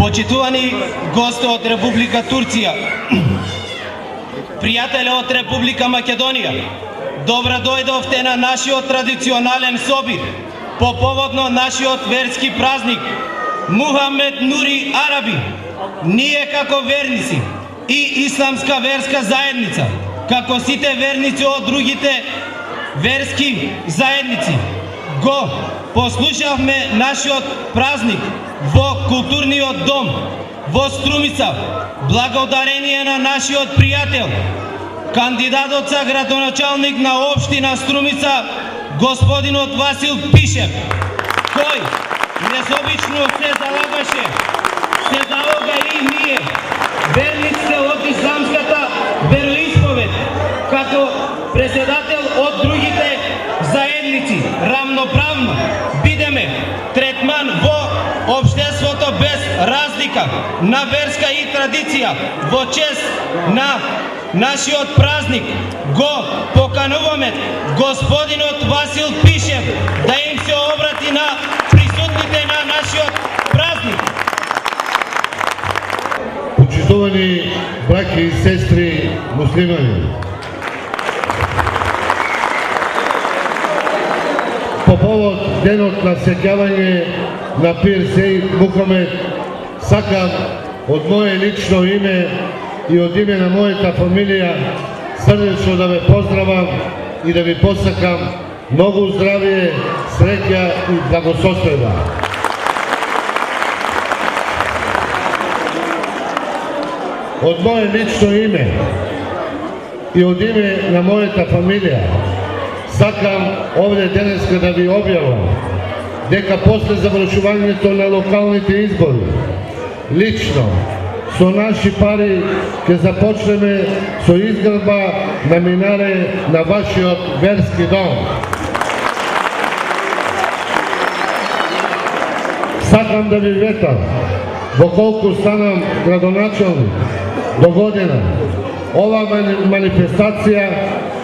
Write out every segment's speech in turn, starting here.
Почитувани гости од Република Турција, пријатели од Република Македонија, добро дојдовте на нашиот традиционален собир по повод на нашиот верски празник Мухамед Нури Араби. Ние како верници и исламска верска заедница, како сите верници од другите верски заедници, го послушавме нашиот празник во културниот дом во Струмица, благодарение на нашиот пријател, кандидатот за градоначалник на општина Струмица, господинот Васил Пишев, кој незобично се залагаше, се залага и ние, верниците од исламската вероисповед, како председател од другите заедници, равноправно бидеме третман во општеството без разлика на верска и традиција. Во чест на нашиот празник го покануваме господинот Васил Пишев да им се обрати на присутните на нашиот празник. Почитувани браќи и сестри муслимани, по повод денот на сеќавање на Пир Сеид Мухамед, сакам од мое лично име и од име на мојата фамилија срдечно да ве поздравам и да ви посакам многу здравие, среќа и благосостојба. Од мое лично име и од име на мојата фамилија сакам овде денеска да ви објавам дека после завршувањето на локалните избори, лично со наши пари ќе започнеме со изградба на минаре на вашиот верски дом. Сакам да ви ветам, во колку станам градоначалник до година, ова манифестација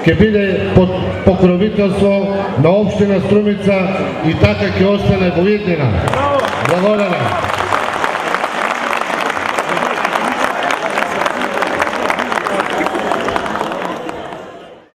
ќе биде под покровителство на општина Струмица и така ќе остане во иднина. Благодарам.